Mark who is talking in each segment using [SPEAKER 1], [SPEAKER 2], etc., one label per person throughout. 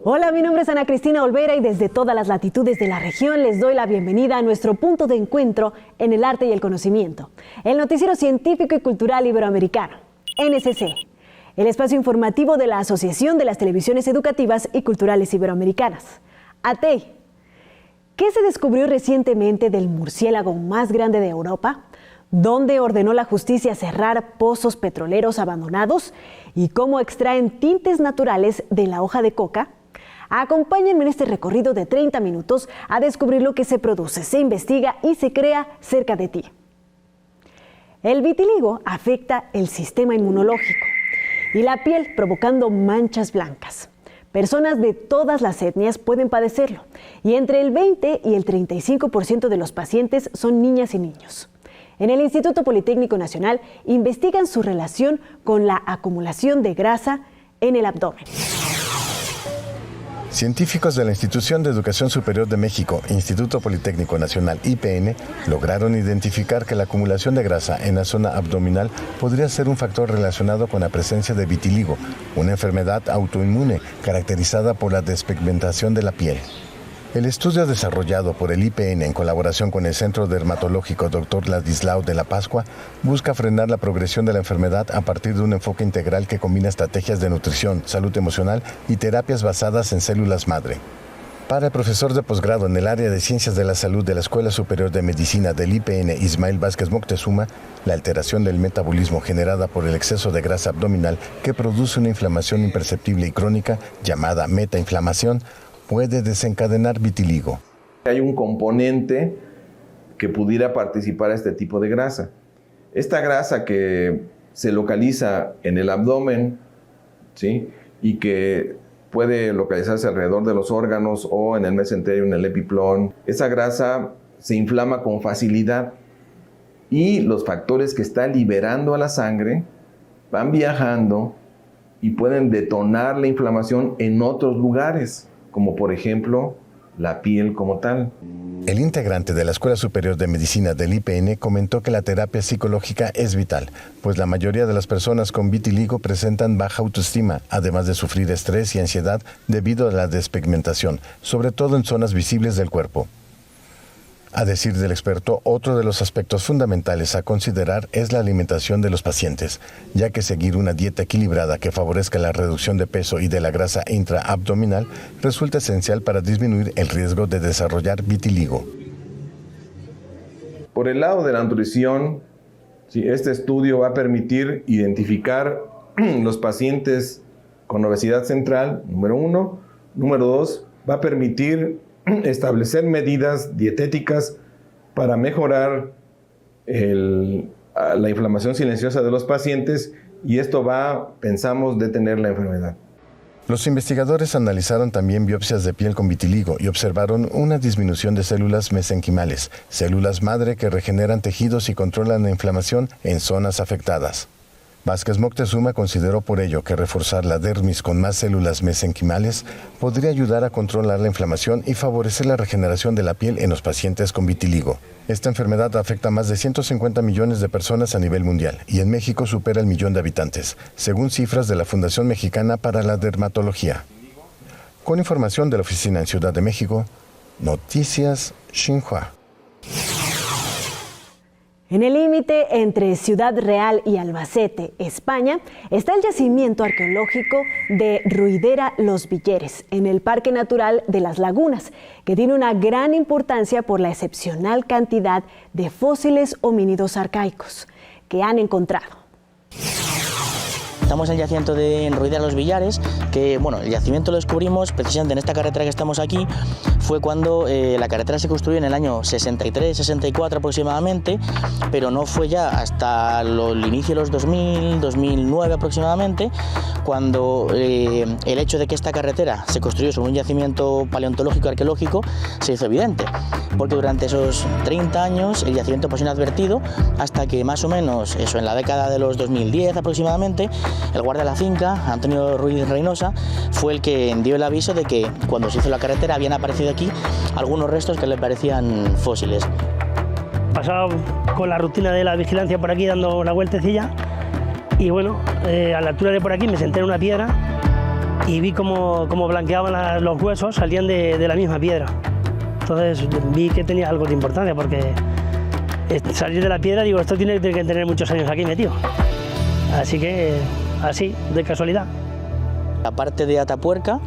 [SPEAKER 1] Hola, mi nombre es Ana Cristina Olvera y desde todas las latitudes de la región les doy la bienvenida a nuestro punto de encuentro en el arte y el conocimiento, el noticiero científico y cultural iberoamericano, NSC, el espacio informativo de la Asociación de las Televisiones Educativas y Culturales Iberoamericanas, ATEI. ¿Qué se descubrió recientemente del murciélago más grande de Europa? ¿Dónde ordenó la justicia cerrar pozos petroleros abandonados? ¿Y cómo extraen tintes naturales de la hoja de coca? Acompáñenme en este recorrido de 30 minutos a descubrir lo que se produce, se investiga y se crea cerca de ti. El vitiligo afecta el sistema inmunológico y la piel, provocando manchas blancas. Personas de todas las etnias pueden padecerlo y entre el 20 y el 35% de los pacientes son niñas y niños. En el Instituto Politécnico Nacional investigan su relación con la acumulación de grasa en el abdomen.
[SPEAKER 2] Científicos de la Institución de Educación Superior de México, Instituto Politécnico Nacional, IPN, lograron identificar que la acumulación de grasa en la zona abdominal podría ser un factor relacionado con la presencia de vitiligo, una enfermedad autoinmune caracterizada por la despigmentación de la piel. El estudio desarrollado por el IPN en colaboración con el Centro Dermatológico Dr. Ladislao de la Pascua busca frenar la progresión de la enfermedad a partir de un enfoque integral que combina estrategias de nutrición, salud emocional y terapias basadas en células madre. Para el profesor de posgrado en el área de Ciencias de la Salud de la Escuela Superior de Medicina del IPN, Ismael Vázquez Moctezuma, la alteración del metabolismo generada por el exceso de grasa abdominal que produce una inflamación imperceptible y crónica llamada metainflamación puede desencadenar vitiligo.
[SPEAKER 3] Hay un componente que pudiera participar a este tipo de grasa. Esta grasa que se localiza en el abdomen, ¿sí?, y que puede localizarse alrededor de los órganos o en el mesenterio, en el epiplón, esa grasa se inflama con facilidad y los factores que está liberando a la sangre van viajando y pueden detonar la inflamación en otros lugares, como por ejemplo la piel como tal.
[SPEAKER 2] El integrante de la Escuela Superior de Medicina del IPN comentó que la terapia psicológica es vital, pues la mayoría de las personas con vitiligo presentan baja autoestima, además de sufrir estrés y ansiedad debido a la despigmentación, sobre todo en zonas visibles del cuerpo. A decir del experto, otro de los aspectos fundamentales a considerar es la alimentación de los pacientes, ya que seguir una dieta equilibrada que favorezca la reducción de peso y de la grasa intraabdominal resulta esencial para disminuir el riesgo de desarrollar vitiligo.
[SPEAKER 3] Por el lado de la nutrición, sí, este estudio va a permitir identificar los pacientes con obesidad central, número 1. Número 2, va a permitir establecer medidas dietéticas para mejorar la inflamación silenciosa de los pacientes y esto va, pensamos, detener la enfermedad.
[SPEAKER 2] Los investigadores analizaron también biopsias de piel con vitiligo y observaron una disminución de células mesenquimales, células madre que regeneran tejidos y controlan la inflamación en zonas afectadas. Vázquez Moctezuma consideró por ello que reforzar la dermis con más células mesenquimales podría ayudar a controlar la inflamación y favorecer la regeneración de la piel en los pacientes con vitiligo. Esta enfermedad afecta a más de 150 millones de personas a nivel mundial y en México supera el 1 millón de habitantes, según cifras de la Fundación Mexicana para la Dermatología. Con información de la oficina en Ciudad de México, Noticias Xinhua.
[SPEAKER 1] En el límite entre Ciudad Real y Albacete, España, está el yacimiento arqueológico de Ruidera Los Villeres, en el Parque Natural de las Lagunas, que tiene una gran importancia por la excepcional cantidad de fósiles homínidos arcaicos que han encontrado.
[SPEAKER 4] Estamos en el yacimiento de Ruidera Los Villares, que el yacimiento lo descubrimos precisamente en esta carretera que estamos aquí. Fue cuando la carretera se construyó en el año 63-64 aproximadamente, pero no fue ya hasta el inicio de los 2000, 2009 aproximadamente, cuando el hecho de que esta carretera se construyó sobre un yacimiento paleontológico arqueológico se hizo evidente, porque durante esos 30 años el yacimiento pasó inadvertido hasta que más o menos en la década de los 2010 aproximadamente, el guardia de la finca, Antonio Ruiz Reynosa, fue el que dio el aviso de que cuando se hizo la carretera habían aparecido aquí algunos restos que le parecían fósiles.
[SPEAKER 5] Pasaba con la rutina de la vigilancia por aquí dando una vueltecilla y a la altura de por aquí me senté en una piedra y vi cómo blanqueaban los huesos, salían de la misma piedra. Entonces vi que tenía algo de importancia, porque salir de la piedra, digo, esto tiene que tener muchos años aquí metido. Así que, así, de casualidad.
[SPEAKER 4] La parte de Atapuerca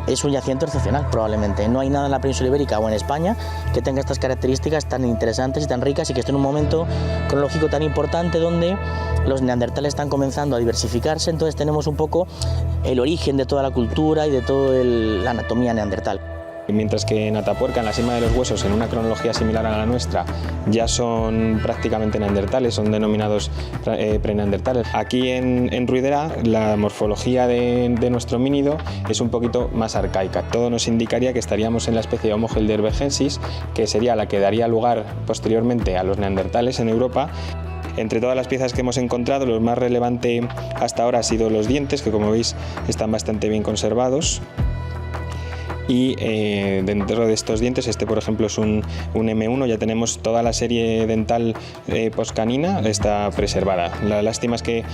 [SPEAKER 4] es un yacimiento excepcional, probablemente. No hay nada en la península ibérica o en España que tenga estas características tan interesantes y tan ricas, y que esté en un momento cronológico tan importante donde los neandertales están comenzando a diversificarse. Entonces tenemos un poco el origen de toda la cultura y de toda la anatomía neandertal.
[SPEAKER 6] Mientras que en Atapuerca, en la cima de los huesos, en una cronología similar a la nuestra, ya son prácticamente neandertales, son denominados preneandertales. Aquí en Ruidera, la morfología de nuestro homínido es un poquito más arcaica. Todo nos indicaría que estaríamos en la especie Homo heidelbergensis, que sería la que daría lugar posteriormente a los neandertales en Europa. Entre todas las piezas que hemos encontrado, lo más relevante hasta ahora ha sido los dientes, que como veis están bastante bien conservados. Y dentro de estos dientes, este por ejemplo es un M1, ya tenemos toda la serie dental poscanina, está preservada. La lástima es que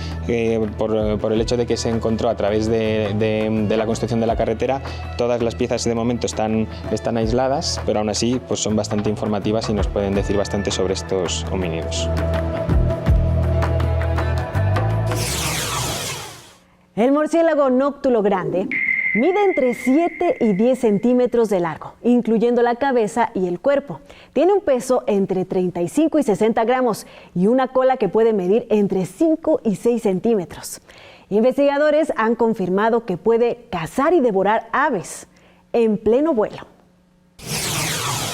[SPEAKER 6] por el hecho de que se encontró a través de la construcción de la carretera, todas las piezas de momento están aisladas, pero aún así pues son bastante informativas y nos pueden decir bastante sobre estos homínidos.
[SPEAKER 1] El murciélago nóctulo grande mide entre 7 y 10 centímetros de largo, incluyendo la cabeza y el cuerpo. Tiene un peso entre 35 y 60 gramos y una cola que puede medir entre 5 y 6 centímetros. Investigadores han confirmado que puede cazar y devorar aves en pleno vuelo.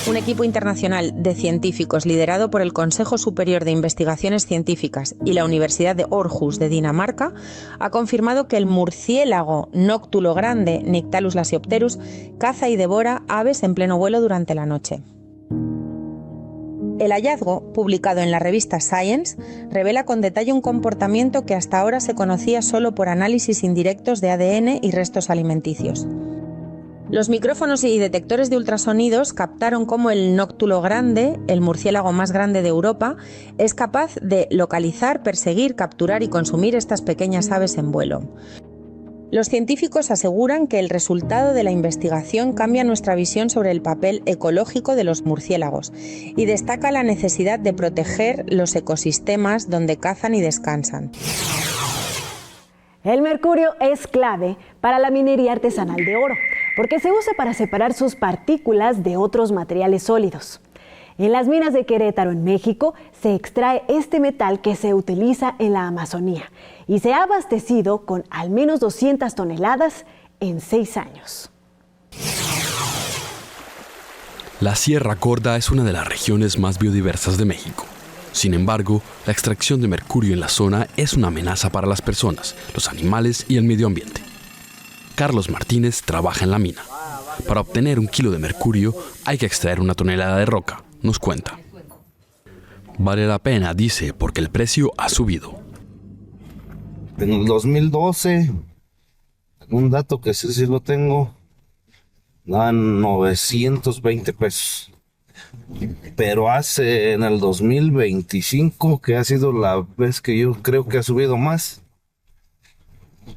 [SPEAKER 7] Un equipo internacional de científicos liderado por el Consejo Superior de Investigaciones Científicas y la Universidad de Aarhus de Dinamarca ha confirmado que el murciélago nóctulo grande, Nyctalus lasiopterus, caza y devora aves en pleno vuelo durante la noche. El hallazgo, publicado en la revista Science, revela con detalle un comportamiento que hasta ahora se conocía solo por análisis indirectos de ADN y restos alimenticios. Los micrófonos y detectores de ultrasonidos captaron cómo el nóctulo grande, el murciélago más grande de Europa, es capaz de localizar, perseguir, capturar y consumir estas pequeñas aves en vuelo. Los científicos aseguran que el resultado de la investigación cambia nuestra visión sobre el papel ecológico de los murciélagos y destaca la necesidad de proteger los ecosistemas donde cazan y descansan.
[SPEAKER 1] El mercurio es clave para la minería artesanal de oro, porque se usa para separar sus partículas de otros materiales sólidos. En las minas de Querétaro, en México, se extrae este metal que se utiliza en la Amazonía y se ha abastecido con al menos 200 toneladas en 6 años.
[SPEAKER 8] La Sierra Gorda es una de las regiones más biodiversas de México. Sin embargo, la extracción de mercurio en la zona es una amenaza para las personas, los animales y el medio ambiente. Carlos Martínez trabaja en la mina. Para obtener 1 kilo de mercurio hay que extraer 1 tonelada de roca, nos cuenta. Vale la pena, dice, porque el precio ha subido.
[SPEAKER 9] En el 2012, un dato que sí lo tengo, dan 920 pesos. Pero en el 2025, que ha sido la vez que yo creo que ha subido más,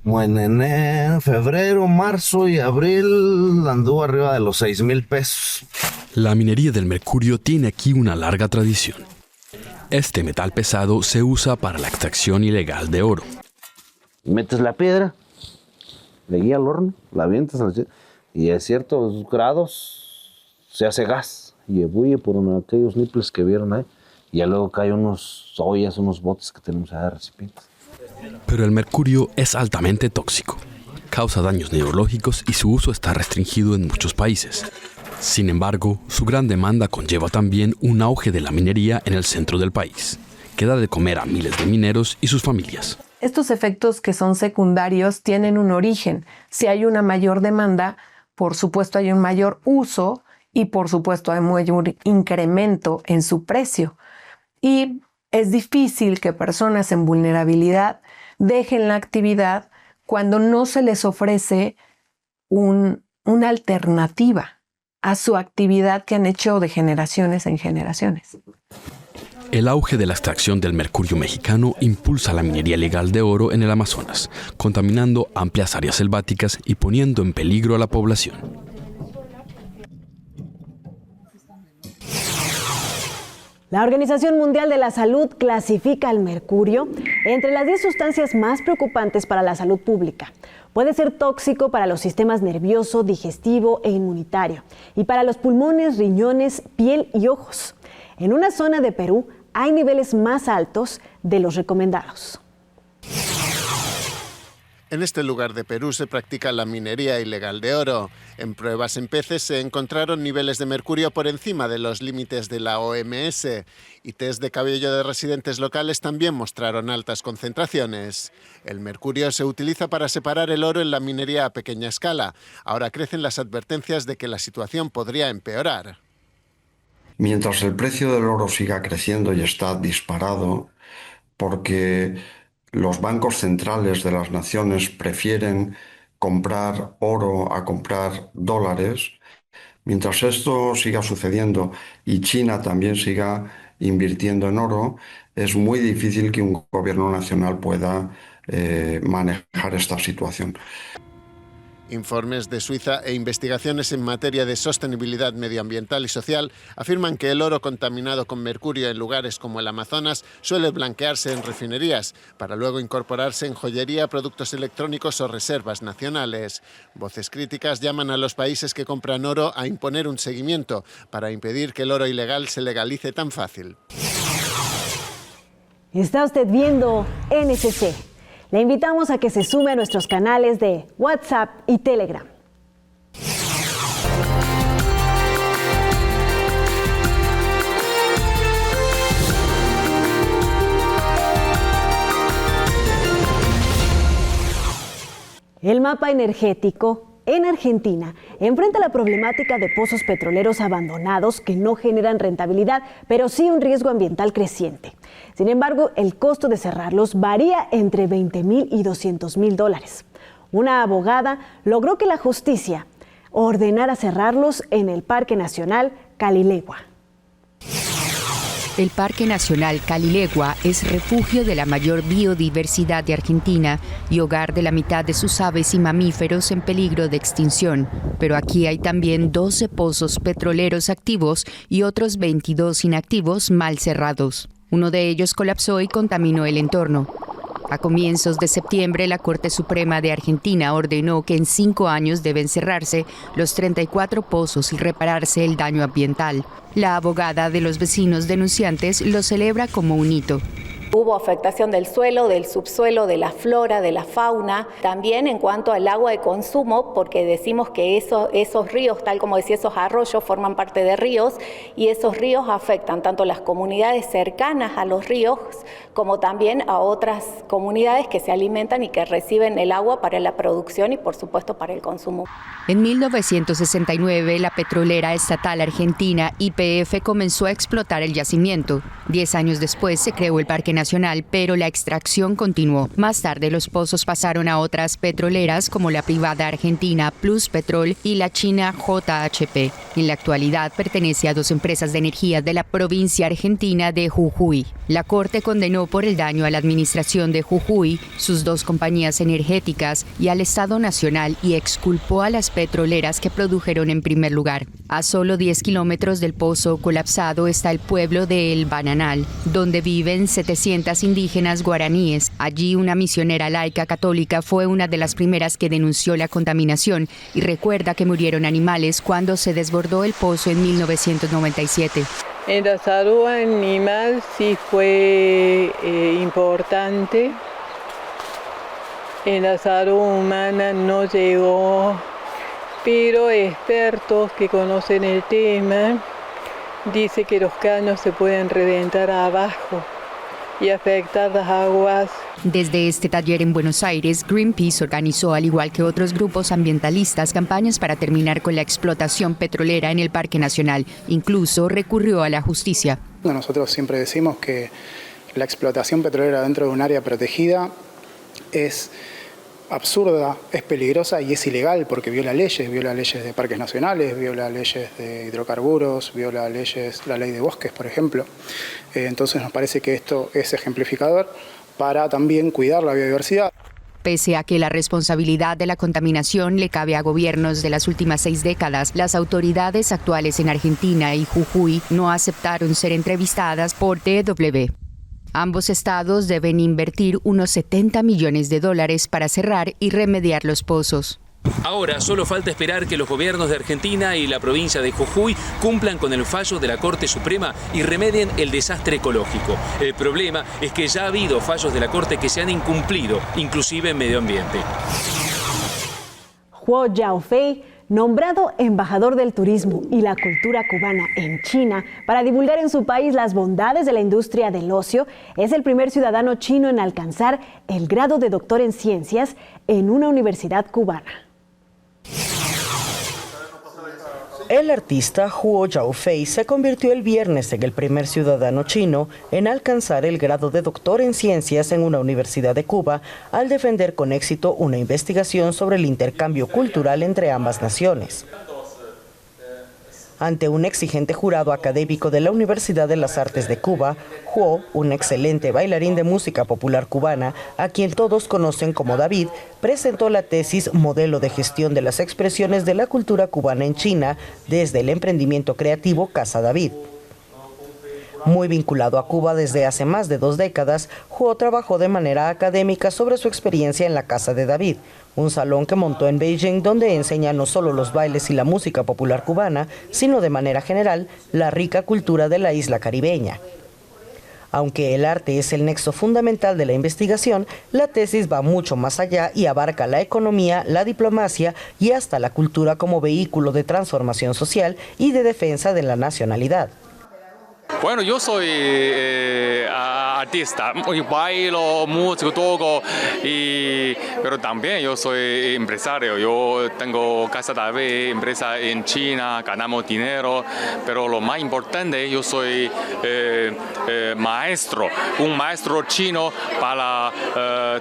[SPEAKER 9] como en enero, febrero, marzo y abril anduvo arriba de los 6,000 pesos.
[SPEAKER 8] La minería del mercurio tiene aquí una larga tradición. Este metal pesado se usa para la extracción ilegal de oro.
[SPEAKER 9] Metes la piedra, le guía al horno, la avientas y a ciertos grados se hace gas y ebulle por aquellos nipples que vieron ahí. Y ya luego caen unos ollas, unos botes que tenemos ahí de recipientes.
[SPEAKER 8] Pero el mercurio es altamente tóxico, causa daños neurológicos y su uso está restringido en muchos países. Sin embargo, su gran demanda conlleva también un auge de la minería en el centro del país, que da de comer a miles de mineros y sus familias.
[SPEAKER 10] Estos efectos que son secundarios tienen un origen. Si hay una mayor demanda, por supuesto hay un mayor uso y por supuesto hay un mayor incremento en su precio. Y es difícil que personas en vulnerabilidad dejen la actividad cuando no se les ofrece una alternativa a su actividad que han hecho de generaciones en generaciones.
[SPEAKER 8] El auge de la extracción del mercurio mexicano impulsa la minería ilegal de oro en el Amazonas, contaminando amplias áreas selváticas y poniendo en peligro a la población.
[SPEAKER 1] La Organización Mundial de la Salud clasifica el mercurio entre las 10 sustancias más preocupantes para la salud pública. Puede ser tóxico para los sistemas nervioso, digestivo e inmunitario, y para los pulmones, riñones, piel y ojos. En una zona de Perú hay niveles más altos de los recomendados.
[SPEAKER 11] En este lugar de Perú se practica la minería ilegal de oro. En pruebas en peces se encontraron niveles de mercurio por encima de los límites de la OMS y test de cabello de residentes locales también mostraron altas concentraciones. El mercurio se utiliza para separar el oro en la minería a pequeña escala. Ahora crecen las advertencias de que la situación podría empeorar.
[SPEAKER 12] Mientras el precio del oro siga creciendo y está disparado, porque los bancos centrales de las naciones prefieren comprar oro a comprar dólares. Mientras esto siga sucediendo y China también siga invirtiendo en oro, es muy difícil que un gobierno nacional pueda manejar esta situación.
[SPEAKER 11] Informes de Suiza e investigaciones en materia de sostenibilidad medioambiental y social afirman que el oro contaminado con mercurio en lugares como el Amazonas suele blanquearse en refinerías para luego incorporarse en joyería, productos electrónicos o reservas nacionales. Voces críticas llaman a los países que compran oro a imponer un seguimiento para impedir que el oro ilegal se legalice tan fácil.
[SPEAKER 1] Está usted viendo NSC. Le invitamos a que se sume a nuestros canales de WhatsApp y Telegram. El mapa energético en Argentina enfrenta la problemática de pozos petroleros abandonados que no generan rentabilidad, pero sí un riesgo ambiental creciente. Sin embargo, el costo de cerrarlos varía entre $20,000 y $200,000. Una abogada logró que la justicia ordenara cerrarlos en el Parque Nacional Calilegua.
[SPEAKER 13] El Parque Nacional Calilegua es refugio de la mayor biodiversidad de Argentina y hogar de la mitad de sus aves y mamíferos en peligro de extinción. Pero aquí hay también 12 pozos petroleros activos y otros 22 inactivos mal cerrados. Uno de ellos colapsó y contaminó el entorno. A comienzos de septiembre, la Corte Suprema de Argentina ordenó que en 5 años deben cerrarse los 34 pozos y repararse el daño ambiental. La abogada de los vecinos denunciantes lo celebra como un hito.
[SPEAKER 14] Hubo afectación del suelo, del subsuelo, de la flora, de la fauna, también en cuanto al agua de consumo, porque decimos que esos ríos, tal como decía, esos arroyos forman parte de ríos y esos ríos afectan tanto las comunidades cercanas a los ríos como también a otras comunidades que se alimentan y que reciben el agua para la producción y por supuesto para el consumo.
[SPEAKER 13] En 1969, la petrolera estatal argentina YPF comenzó a explotar el yacimiento. 10 años después se creó el Parque Nacional, pero la extracción continuó. Más tarde los pozos pasaron a otras petroleras como la privada argentina Plus Petrol y la china JHP. En la actualidad pertenece a 2 empresas de energía de la provincia argentina de Jujuy. La Corte condenó por el daño a la administración de Jujuy, sus 2 compañías energéticas y al Estado Nacional y exculpó a las petroleras que produjeron en primer lugar. A solo 10 kilómetros del pozo colapsado está el pueblo de El Bananal, donde viven 700 indígenas guaraníes. Allí una misionera laica católica fue una de las primeras que denunció la contaminación y recuerda que murieron animales cuando se desbordó el pozo en 1997.
[SPEAKER 15] En la salud animal sí fue importante. En la salud humana no llegó, pero expertos que conocen el tema dicen que los caños se pueden reventar abajo y afectar las aguas.
[SPEAKER 13] Desde este taller en Buenos Aires, Greenpeace organizó, al igual que otros grupos ambientalistas, campañas para terminar con la explotación petrolera en el Parque Nacional. Incluso recurrió a la justicia.
[SPEAKER 16] Nosotros siempre decimos que la explotación petrolera dentro de un área protegida es absurda, es peligrosa y es ilegal porque viola leyes de parques nacionales, viola leyes de hidrocarburos, viola la ley de bosques, por ejemplo. Entonces nos parece que esto es ejemplificador para también cuidar la biodiversidad.
[SPEAKER 13] Pese a que la responsabilidad de la contaminación le cabe a gobiernos de las últimas 6 décadas, las autoridades actuales en Argentina y Jujuy no aceptaron ser entrevistadas por DW. Ambos estados deben invertir unos $70 millones para cerrar y remediar los pozos.
[SPEAKER 17] Ahora solo falta esperar que los gobiernos de Argentina y la provincia de Jujuy cumplan con el fallo de la Corte Suprema y remedien el desastre ecológico. El problema es que ya ha habido fallos de la Corte que se han incumplido, inclusive en medio ambiente.
[SPEAKER 1] Huo Yaofei, nombrado embajador del turismo y la cultura cubana en China para divulgar en su país las bondades de la industria del ocio, es el primer ciudadano chino en alcanzar el grado de doctor en ciencias en una universidad cubana.
[SPEAKER 18] El artista Huo Yaofei se convirtió el viernes en el primer ciudadano chino en alcanzar el grado de doctor en ciencias en una universidad de Cuba al defender con éxito una investigación sobre el intercambio cultural entre ambas naciones. Ante un exigente jurado académico de la Universidad de las Artes de Cuba, Huo, un excelente bailarín de música popular cubana, a quien todos conocen como David, presentó la tesis Modelo de gestión de las expresiones de la cultura cubana en China desde el emprendimiento creativo Casa David. Muy vinculado a Cuba desde hace más de 2 décadas, Huo trabajó de manera académica sobre su experiencia en la Casa de David, un salón que montó en Beijing donde enseña no solo los bailes y la música popular cubana, sino de manera general la rica cultura de la isla caribeña. Aunque el arte es el nexo fundamental de la investigación, la tesis va mucho más allá y abarca la economía, la diplomacia y hasta la cultura como vehículo de transformación social y de defensa de la nacionalidad.
[SPEAKER 19] Bueno, yo soy artista, bailo, músico, toco, pero también yo soy empresario. Yo tengo Casa David, empresa en China, ganamos dinero, pero lo más importante, yo soy maestro, un maestro chino para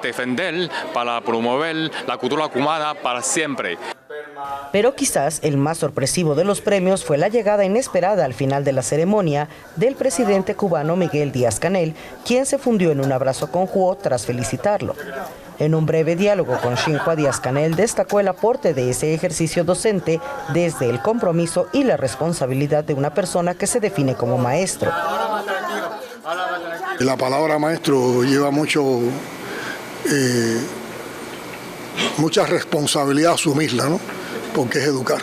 [SPEAKER 19] defender, para promover la cultura cubana para siempre.
[SPEAKER 18] Pero quizás el más sorpresivo de los premios fue la llegada inesperada al final de la ceremonia del presidente cubano Miguel Díaz-Canel, quien se fundió en un abrazo con Huo tras felicitarlo. En un breve diálogo con Xinhua, Díaz-Canel destacó el aporte de ese ejercicio docente desde el compromiso y la responsabilidad de una persona que se define como maestro.
[SPEAKER 20] La palabra maestro lleva mucha responsabilidad a asumirla, ¿no? Porque es educar,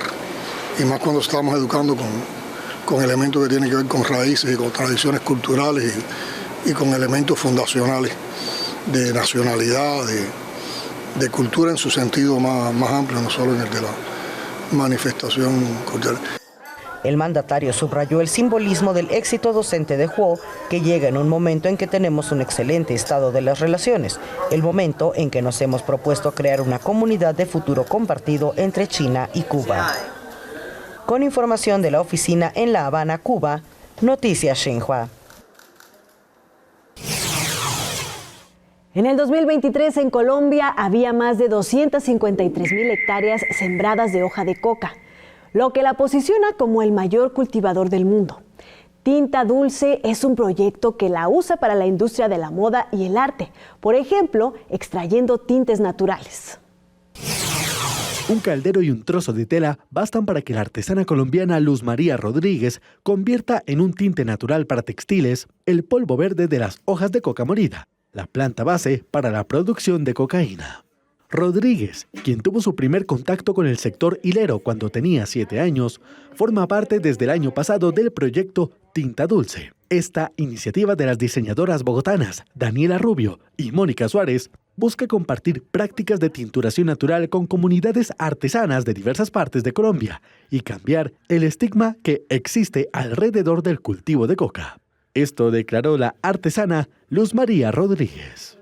[SPEAKER 20] y más cuando estamos educando con elementos que tienen que ver con raíces y con tradiciones culturales y con elementos fundacionales de nacionalidad, de cultura en su sentido más amplio, no solo en el de la manifestación cultural.
[SPEAKER 18] El mandatario subrayó el simbolismo del éxito docente de Huo, que llega en un momento en que tenemos un excelente estado de las relaciones, el momento en que nos hemos propuesto crear una comunidad de futuro compartido entre China y Cuba. Con información de la oficina en La Habana, Cuba, Noticias Xinhua.
[SPEAKER 1] En el 2023 en Colombia había más de 253,000 hectáreas sembradas de hoja de coca, lo que la posiciona como el mayor cultivador del mundo. Tinta Dulce es un proyecto que la usa para la industria de la moda y el arte, por ejemplo, extrayendo tintes naturales.
[SPEAKER 21] Un caldero y un trozo de tela bastan para que la artesana colombiana Luz María Rodríguez convierta en un tinte natural para textiles el polvo verde de las hojas de coca molida, la planta base para la producción de cocaína. Rodríguez, quien tuvo su primer contacto con el sector hilero cuando tenía 7 años, forma parte desde el año pasado del proyecto Tinta Dulce. Esta iniciativa de las diseñadoras bogotanas Daniela Rubio y Mónica Suárez busca compartir prácticas de tinturación natural con comunidades artesanas de diversas partes de Colombia y cambiar el estigma que existe alrededor del cultivo de coca. Esto declaró la artesana Luz María Rodríguez.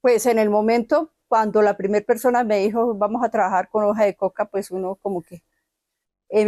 [SPEAKER 22] Pues en el momento, cuando la primera persona me dijo vamos a trabajar con hoja de coca, pues uno como que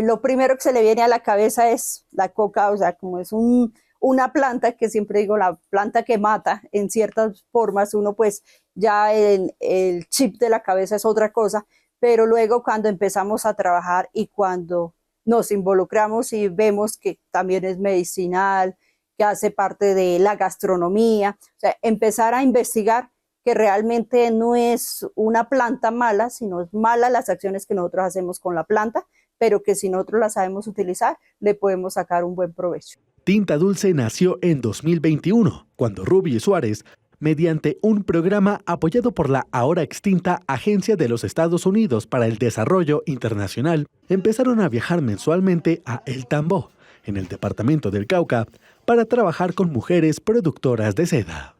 [SPEAKER 22] lo primero que se le viene a la cabeza es la coca, o sea, como es un una planta, que siempre digo la planta que mata en ciertas formas, uno pues ya el chip de la cabeza es otra cosa, pero luego cuando empezamos a trabajar y cuando nos involucramos y vemos que también es medicinal, que hace parte de la gastronomía, o sea, empezar a investigar que realmente no es una planta mala, sino es mala las acciones que nosotros hacemos con la planta, pero que si nosotros la sabemos utilizar, le podemos sacar un buen provecho.
[SPEAKER 21] Tinta Dulce nació en 2021, cuando Ruby Suárez, mediante un programa apoyado por la ahora extinta Agencia de los Estados Unidos para el Desarrollo Internacional, empezaron a viajar mensualmente a El Tambó, en el departamento del Cauca, para trabajar con mujeres productoras de seda.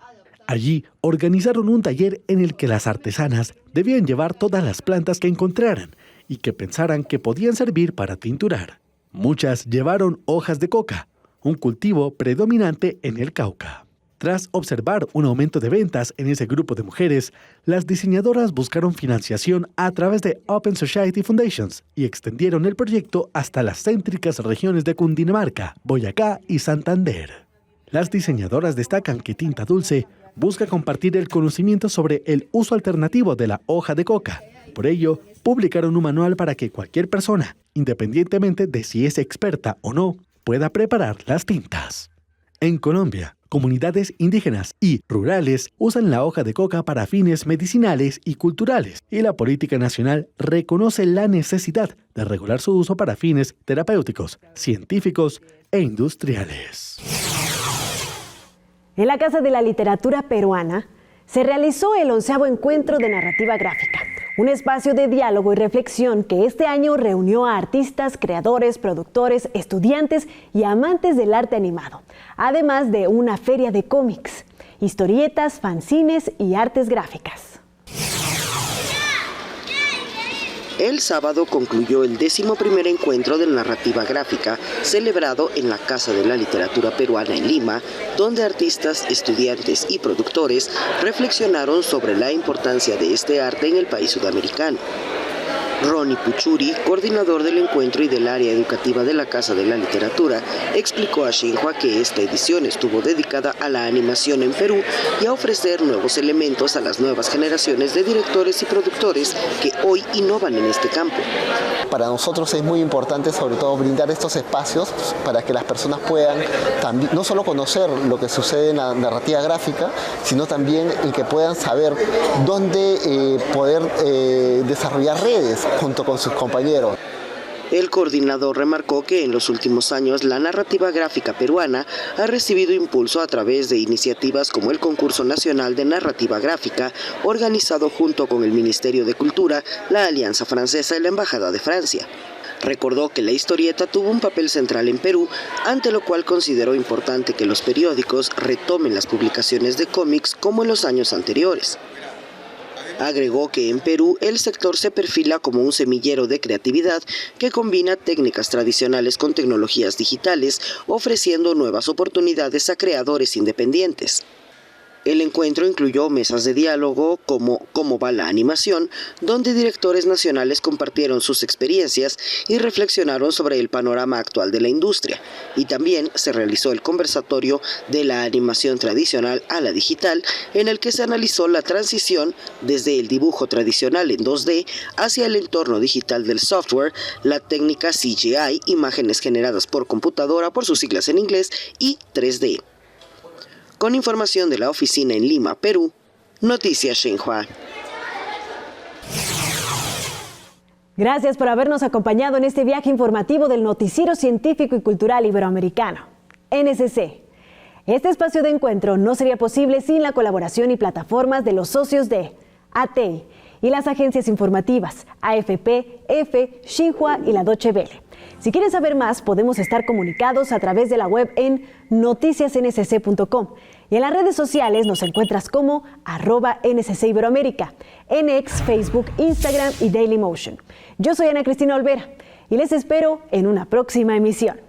[SPEAKER 21] Allí organizaron un taller en el que las artesanas debían llevar todas las plantas que encontraran y que pensaran que podían servir para tinturar. Muchas llevaron hojas de coca, un cultivo predominante en el Cauca. Tras observar un aumento de ventas en ese grupo de mujeres, las diseñadoras buscaron financiación a través de Open Society Foundations y extendieron el proyecto hasta las céntricas regiones de Cundinamarca, Boyacá y Santander. Las diseñadoras destacan que Tinta Dulce busca compartir el conocimiento sobre el uso alternativo de la hoja de coca. Por ello, publicaron un manual para que cualquier persona, independientemente de si es experta o no, pueda preparar las tintas. En Colombia, comunidades indígenas y rurales usan la hoja de coca para fines medicinales y culturales, y la política nacional reconoce la necesidad de regular su uso para fines terapéuticos, científicos e industriales.
[SPEAKER 1] En la Casa de la Literatura Peruana se realizó el 11º Encuentro de Narrativa Gráfica, un espacio de diálogo y reflexión que este año reunió a artistas, creadores, productores, estudiantes y amantes del arte animado, además de una feria de cómics, historietas, fanzines y artes gráficas.
[SPEAKER 18] El sábado concluyó el 11º Encuentro de Narrativa Gráfica, celebrado en la Casa de la Literatura Peruana en Lima, donde artistas, estudiantes y productores reflexionaron sobre la importancia de este arte en el país sudamericano. Ronnie Puchuri, coordinador del encuentro y del área educativa de la Casa de la Literatura, explicó a Xinhua que esta edición estuvo dedicada a la animación en Perú y a ofrecer nuevos elementos a las nuevas generaciones de directores y productores que hoy innovan en este campo.
[SPEAKER 2] Para nosotros es muy importante sobre todo brindar estos espacios para que las personas puedan también, no solo conocer lo que sucede en la narrativa gráfica, sino también en que puedan saber dónde poder desarrollar redes junto con sus compañeros.
[SPEAKER 18] El coordinador remarcó que en los últimos años la narrativa gráfica peruana ha recibido impulso a través de iniciativas como el Concurso Nacional de Narrativa Gráfica, organizado junto con el Ministerio de Cultura, la Alianza Francesa y la Embajada de Francia. Recordó que la historieta tuvo un papel central en Perú, ante lo cual consideró importante que los periódicos retomen las publicaciones de cómics como en los años anteriores. Agregó que en Perú el sector se perfila como un semillero de creatividad que combina técnicas tradicionales con tecnologías digitales, ofreciendo nuevas oportunidades a creadores independientes. El encuentro incluyó mesas de diálogo como ¿Cómo va la animación?, donde directores nacionales compartieron sus experiencias y reflexionaron sobre el panorama actual de la industria. Y también se realizó el conversatorio de la animación tradicional a la digital, en el que se analizó la transición desde el dibujo tradicional en 2D hacia el entorno digital del software, la técnica CGI, imágenes generadas por computadora por sus siglas en inglés, y 3D. Con información de la oficina en Lima, Perú, Noticias Xinhua.
[SPEAKER 1] Gracias por habernos acompañado en este viaje informativo del Noticiero Científico y Cultural Iberoamericano, NSC. Este espacio de encuentro no sería posible sin la colaboración y plataformas de los socios de ATI y las agencias informativas AFP, EFE, Xinhua y la Deutsche Welle. Si quieren saber más, podemos estar comunicados a través de la web en noticiasnsc.com y en las redes sociales nos encuentras como @NSC Iberoamérica, en X, Facebook, Instagram y Dailymotion. Yo soy Ana Cristina Olvera y les espero en una próxima emisión.